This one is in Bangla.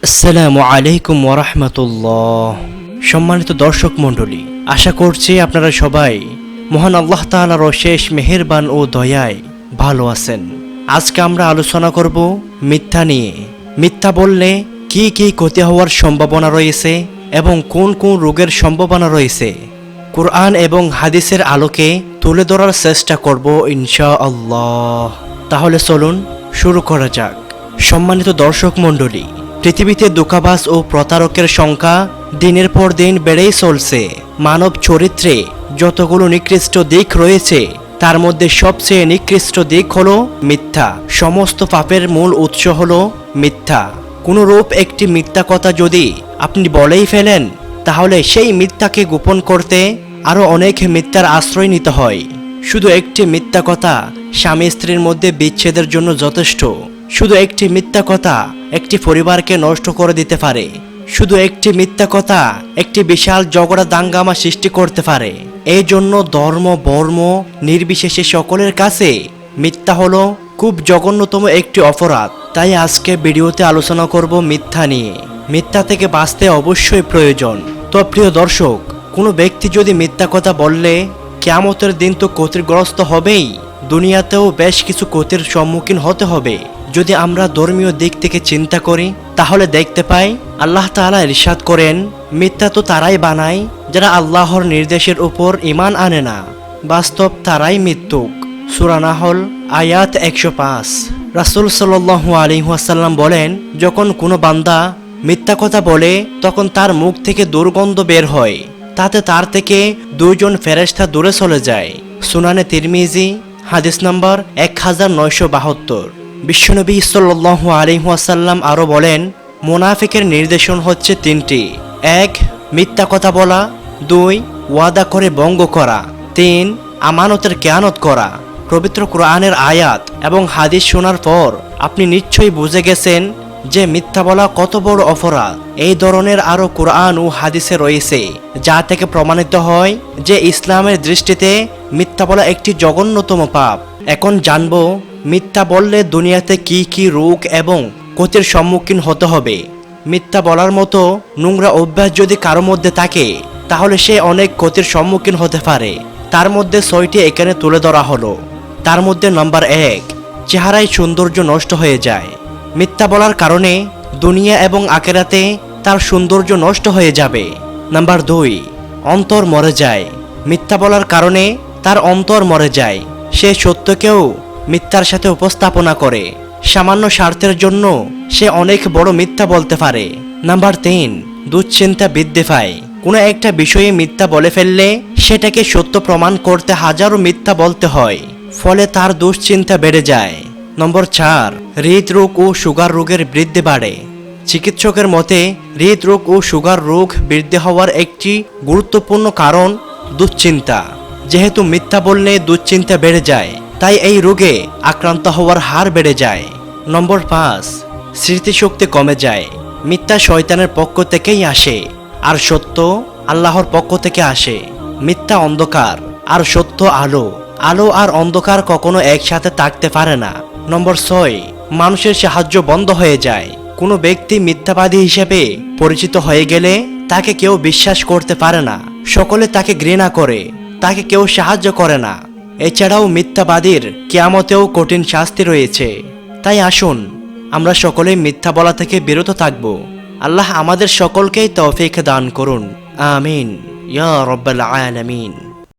আসসালামু আলাইকুম ওয়ারাহমাতুল্লাহ। সম্মানিত দর্শক মণ্ডলী, আশা করছি আপনারা সবাই মহান আল্লাহ তাআলার অশেষ মেহেরবান ও দয়ায় ভালো আছেন। আজকে আমরা আলোচনা করব মিথ্যা নিয়ে। মিথ্যা বললে কি কি ক্ষতি হওয়ার সম্ভাবনা রয়েছে এবং কোন কোন রোগের সম্ভাবনা রয়েছে কুরআন এবং হাদিসের আলোকে তুলে ধরার চেষ্টা করব ইনশাআল্লাহ। তাহলে চলুন শুরু করা যাক। সম্মানিত দর্শক মণ্ডলী, পৃথিবীতে ধোঁকাবাজ ও প্রতারকের সংখ্যা দিনের পর দিন বেড়েই চলছে। মানব চরিত্রে যতগুলো নিকৃষ্ট দিক রয়েছে তার মধ্যে সবচেয়ে নিকৃষ্ট দিক হলো মিথ্যা। সমস্ত পাপের মূল উৎস হলো মিথ্যা। কোনরূপ একটি মিথ্যা কথা যদি আপনি বলেই ফেলেন, তাহলে সেই মিথ্যাকে গোপন করতে আরো অনেক মিথ্যার আশ্রয় নিতে হয়। শুধু একটি মিথ্যা কথা স্বামী স্ত্রীর মধ্যে বিচ্ছেদের জন্য যথেষ্ট। শুধু একটি মিথ্যা কথা একটি পরিবারকে নষ্ট করে দিতে পারে। শুধু একটি মিথ্যা কথা একটি বিশাল ঝগড়া দাঙ্গামা সৃষ্টি করতে পারে। এই জন্য ধর্ম বর্ম নির্বিশেষে সকলের কাছে মিথ্যা হলো খুব জঘন্যতম একটি অপরাধ। তাই আজকে ভিডিওতে আলোচনা করব মিথ্যা নিয়ে। মিথ্যা থেকে বাঁচতে অবশ্যই প্রয়োজন। তো প্রিয় দর্শক, কোনো ব্যক্তি যদি মিথ্যা কথা বললে কিয়ামতের দিন তো ক্ষতিগ্রস্ত হবেই, দুনিয়াতেও বেশ কিছু ক্ষতির সম্মুখীন হতে হবে। যদি আমরা ধর্মীয় দিক থেকে চিন্তা করি তাহলে দেখতে পাই আল্লাহ তাআলা ইরশাদ করেন, মিথ্যা তো তারাই বানায় যারা আল্লাহর নির্দেশের উপর ঈমান আনে না, বাস্তব তারাই মিথ্যুক। সূরা নাহল আয়াত 105। রাসূল সাল্লাল্লাহু আলাইহি ওয়াসাল্লাম বলেন, যখন কোনো বান্দা মিথ্যা কথা বলে তখন তার মুখ থেকে দুর্গন্ধ বের হয়, তাতে তার থেকে দুইজন ফেরেশতা দূরে চলে যায়। সুনানে তিরমিজি হাদিস নাম্বার 1972। বিশ্বনবী সাল্লাল্লাহু আলাইহি ওয়াসাল্লাম আরো বলেন, মুনাফিকের নির্দেশন হচ্ছে তিনটি: 1. মিথ্যা কথা বলা, 2. ওয়াদা করে ভঙ্গ করা, 3. আমানতের খেয়ানত করা। পবিত্র কোরআনের আয়াত এবং হাদিস শোনার পর আপনি নিশ্চয়ই বুঝে গেছেন যে মিথ্যা বলা কত বড় অপরাধ। এই ধরনের আরো কোরআন ও হাদিসে রয়েছে যা থেকে প্রমাণিত হয় যে ইসলামের দৃষ্টিতে মিথ্যা বলা একটি জঘন্যতম পাপ। এখন জানবো মিথ্যা বললে দুনিয়াতে কি কি রোগ এবং ক্ষতির সম্মুখীন হতে হবে। মিথ্যা বলার মতো নোংরা অভ্যাস যদি কারো মধ্যে থাকে তাহলে সে অনেক ক্ষতির সম্মুখীন হতে পারে। তার মধ্যে 6টি এখানে তুলে ধরা হলো। তার মধ্যে নাম্বার 1, চেহারায় সৌন্দর্য নষ্ট হয়ে যায়। মিথ্যা বলার কারণে দুনিয়া এবং আখিরাতে তার সৌন্দর্য নষ্ট হয়ে যাবে। নাম্বার 2, অন্তর মরে যায়। মিথ্যা বলার কারণে তার অন্তর মরে যায়। সে সত্যকেও মিথ্যার সাথে উপস্থাপনা করে। সামান্য স্বার্থের জন্য সে অনেক বড় মিথ্যা বলতে পারে। নাম্বার 3, দুশ্চিন্তা বৃদ্ধি পায়। কোনো একটা বিষয়ে মিথ্যা বলে ফেললে সেটাকে সত্য প্রমাণ করতে হাজারো মিথ্যা বলতে হয়, ফলে তার দুশ্চিন্তা বেড়ে যায়। নম্বর 4, হৃদরোগ ও সুগার রোগের বৃদ্ধি বাড়ে। চিকিৎসকের মতে হৃদরোগ ও সুগার রোগ বৃদ্ধি হওয়ার একটি গুরুত্বপূর্ণ কারণ দুশ্চিন্তা। যেহেতু মিথ্যা বললে দুশ্চিন্তা বেড়ে যায়, তাই এই রোগে আক্রান্ত হওয়ার হার বেড়ে যায়। নম্বর 5, স্মৃতিশক্তি কমে যায়। মিথ্যা শয়তানের পক্ষ থেকেই আসে আর সত্য আল্লাহর পক্ষ থেকে আসে। মিথ্যা অন্ধকার আর সত্য আলো। আলো আর অন্ধকার কখনো একসাথে থাকতে পারে না। নম্বর 6, মানুষের সাহায্য বন্ধ হয়ে যায়। কোনো ব্যক্তি মিথ্যাবাদী হিসেবে পরিচিত হয়ে গেলে তাকে কেউ বিশ্বাস করতে পারে না। সকলে তাকে ঘৃণা করে, তাকে কেউ সাহায্য করে না। এছাড়াও মিথ্যাবাদীর কিয়ামতেও কঠিন শাস্তি রয়েছে। তাই আসুন আমরা সকলেই মিথ্যা বলা থেকে বিরত থাকব। আল্লাহ আমাদের সকলকেই তৌফিক দান করুন। আমিন ইয়া রাব্বাল আলামিন।